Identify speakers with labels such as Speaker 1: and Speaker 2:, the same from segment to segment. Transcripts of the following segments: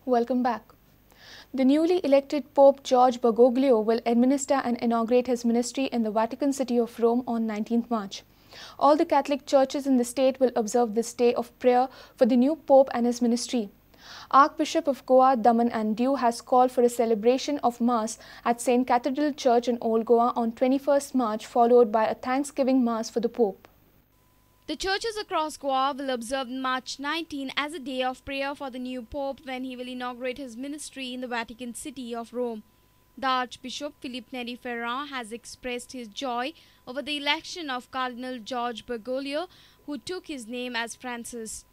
Speaker 1: Welcome back. The newly elected Pope George Bergoglio will administer and inaugurate his ministry in the Vatican City of Rome on 19th March. All the Catholic churches in the state will observe this day of prayer for the new Pope and his ministry. Archbishop of Goa, Daman and Diu has called for a celebration of Mass at St. Cathedral Church in Old Goa on 21st March, followed by a Thanksgiving Mass for the Pope.
Speaker 2: The churches across Goa will observe March 19 as a day of prayer for the new Pope when he will inaugurate his ministry in the Vatican City of Rome. The Archbishop Philippe Neri Ferrand has expressed his joy over the election of Cardinal George Bergoglio, who took his name as Francis.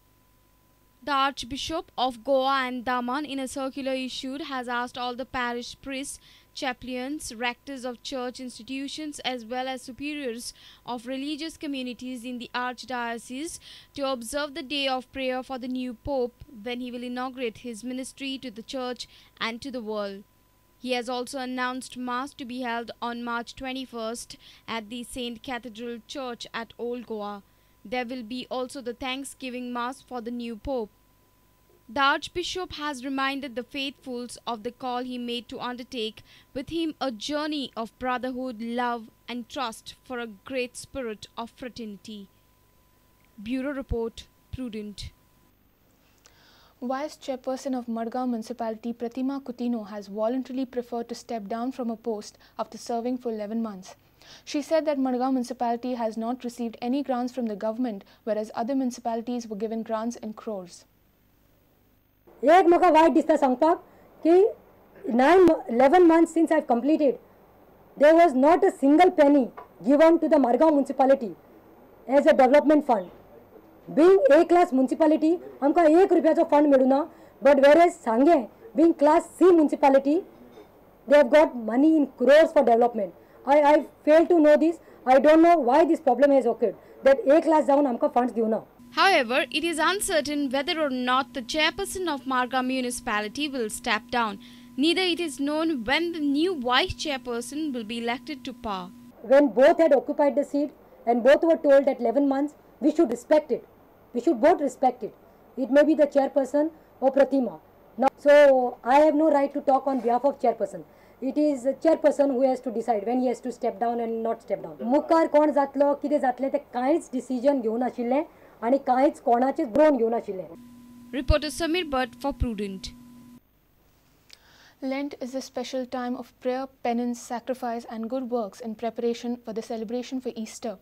Speaker 2: The Archbishop of Goa and Daman, in a circular issued, has asked all the parish priests, chaplains, rectors of church institutions as well as superiors of religious communities in the Archdiocese to observe the day of prayer for the new Pope when he will inaugurate his ministry to the church and to the world. He has also announced Mass to be held on March 21st at the St. Cathedral Church at Old Goa. There will be also the Thanksgiving Mass for the new Pope. The Archbishop has reminded the faithfuls of the call he made to undertake with him a journey of brotherhood, love and trust for a great spirit of fraternity. Bureau Report, Prudent.
Speaker 1: Vice Chairperson of Madgaon Municipality Pratima Coutinho has voluntarily preferred to step down from her post after serving for 11 months. She said that Madgaon Municipality has not received any grants from the government, whereas other municipalities were given grants in crores.
Speaker 3: एक म्हाका वायट दिसता सांगपाक की 11 months since I've completed, there was not a single penny given to the Madgaon municipality as a development fund. Being A class municipality, आमकां 1 रुपयाचो fund मेळुना, but whereas Sange, being class C municipality, they have got money in crores for development. I fail to know this. I don't know why this problem has occurred, that A class जावन आमकां funds दिवना.
Speaker 2: However, it is uncertain whether or not the chairperson of Madgaon municipality will step down. Neither it is known when the new vice chairperson will be elected to power.
Speaker 3: When both had occupied the seat and both were told at 11 months, we should respect it. We should both respect it. It may be the chairperson or Pratima. Now, so I have no right to talk on behalf of chairperson. It is the chairperson who has to decide when he has to step down and not step down. मुखार कोण जातलो कितें जातलें तें कांयच decision घेवन आशिल्लें आणि कांयच कोणाचें ग्रोन घेवन आशिल्लें.
Speaker 2: Reporter Samir Bhatt for Prudent.
Speaker 1: Lent is a special time of prayer, penance, sacrifice and good works in preparation for the celebration for Easter.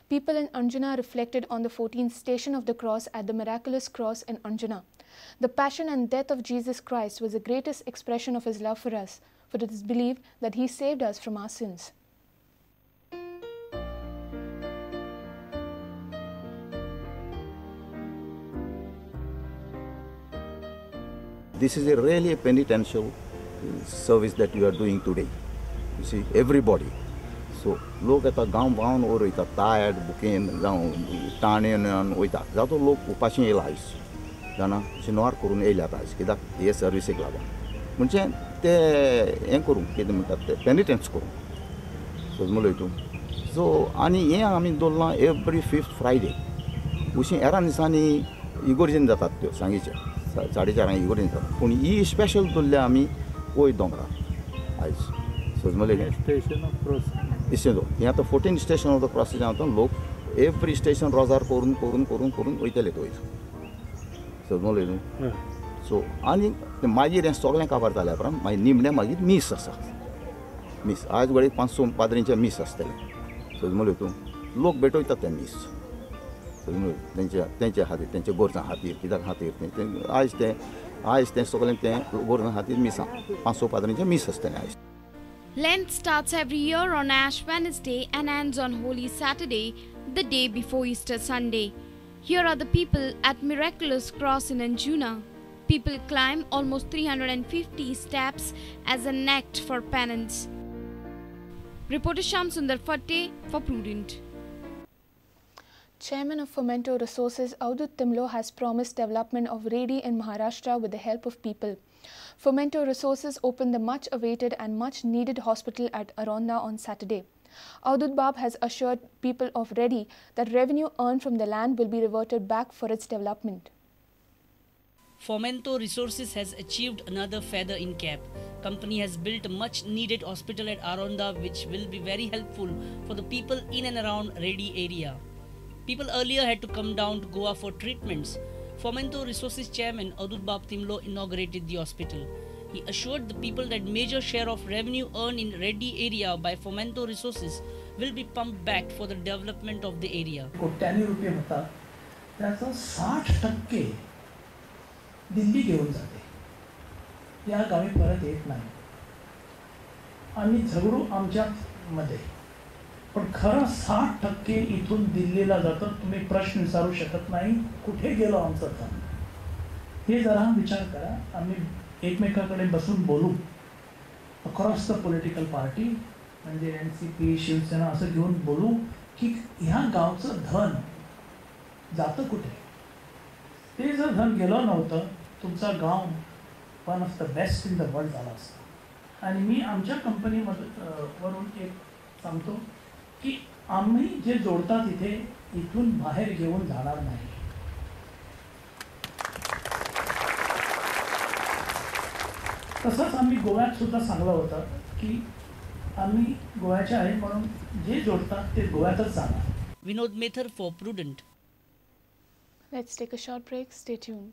Speaker 1: People in Anjuna reflected on the 14th station of the cross at the miraculous cross in Anjuna. The passion and death of Jesus Christ was the greatest expression of his love for us, for it is believed that he saved us from our sins.
Speaker 4: This is a really penitential service that you are doing today. You see, everybody. So, लोग आता गांव वावन और इता tired बुकेन जाऊं टाणेन वयता जातो लोग उपाशी येला आयस जाना शिनवार करून येयल्यात आयस कित्याक हे सर्विसेक लागून म्हणजे ते हें करूं कितें म्हणटात ते पेनिटेन्स करूं समजलो तूं सो आनी हें आमी दवरलां एवरी 5th Friday अशीं हेरां दिसांनी इगोर्जेन जातात त्यो सांगेचे 4:30 इगोर्जेन जातात पूण ही स्पेशल दवरल्या आमी वय दोंगरार आयज समजलें स्टेशन ऑफ क्रॉस हे आतां 14 स्टेशन ऑफ द क्रॉस जाता लोक एवरी स्टेशन रोजार करून वयतले वयर समजलें न्हू सो आनी मागीर हें सगळें काबार जाल्या उपरांत मागीर निमणें मागीर मीस आसा मीस आज घडये 500 पाद्रींचें मीस आसतलें समजलें तूं लोक भेटयतात तें मीस तेंच्या खातीर तेंच्या गोरजां खातीर कित्याक खातीर आयज तें सगळें तें गोरजां खातीर मिसां 500 पाद्रींचें मीस आसतलें आयज.
Speaker 2: Lent starts every year on Ash Wednesday and ends on Holy Saturday, the day before Easter Sunday. Here are the people at Miraculous Cross in Anjuna. People climb almost 350 steps as an act for penance. Reporter Sham Sundar Fatte for Prudent.
Speaker 1: Chairman of Fomento Resources Auduth Timblo has promised development of Redy in Maharashtra with the help of people. Fomento Resources opened the much-awaited and much-needed hospital at Aronda on Saturday. Auduth Bab has assured people of Redy that revenue earned from the land will be reverted back for its development.
Speaker 5: Fomento Resources has achieved another feather in cap. Company has built a much needed hospital at Aronda which will be very helpful for the people in and around Redy area. People earlier had to come down to Goa for treatments. Fomento Resources Chairman Auduth Timblo inaugurated the hospital. He assured the people that major share of revenue earned in Redy area by Fomento Resources will be pumped back for the development of the area.
Speaker 6: कोट्यानी रुपये होतात त्याचं 60% दिल्ली घेऊन जाते या Gavi परत येत नाही आम्ही झगडू आमच्यात मध्ये पण खरं 60% इथून दिल्लीला जातं तुम्ही प्रश्न विचारू शकत नाही कुठे गेलो आमचं काम हे जरा विचार करा आम्ही एकमेकांकडे बसून बोलू अक्रॉस द पॉलिटिकल पार्टी म्हणजे NCP शिवसेना असं घेऊन बोलू की ह्या गावचं धन जातं कुठे ते जर धन गेलं नव्हतं तुमचं गाव one of the best in the world झाला असतं आणि मी आमच्या कंपनीवरून एक सांगतो की आम्ही जे जोडतात इथे इथून बाहेर घेऊन जाणार नाही तसंच आम्ही गोव्यात सुद्धा सांगलं होतं की आम्ही गोव्याचे आहे म्हणून जे जोडतात ते गोव्यातच जाणार.
Speaker 5: Vinod Methar for Prudent.
Speaker 1: Let's take a short break. Stay tuned.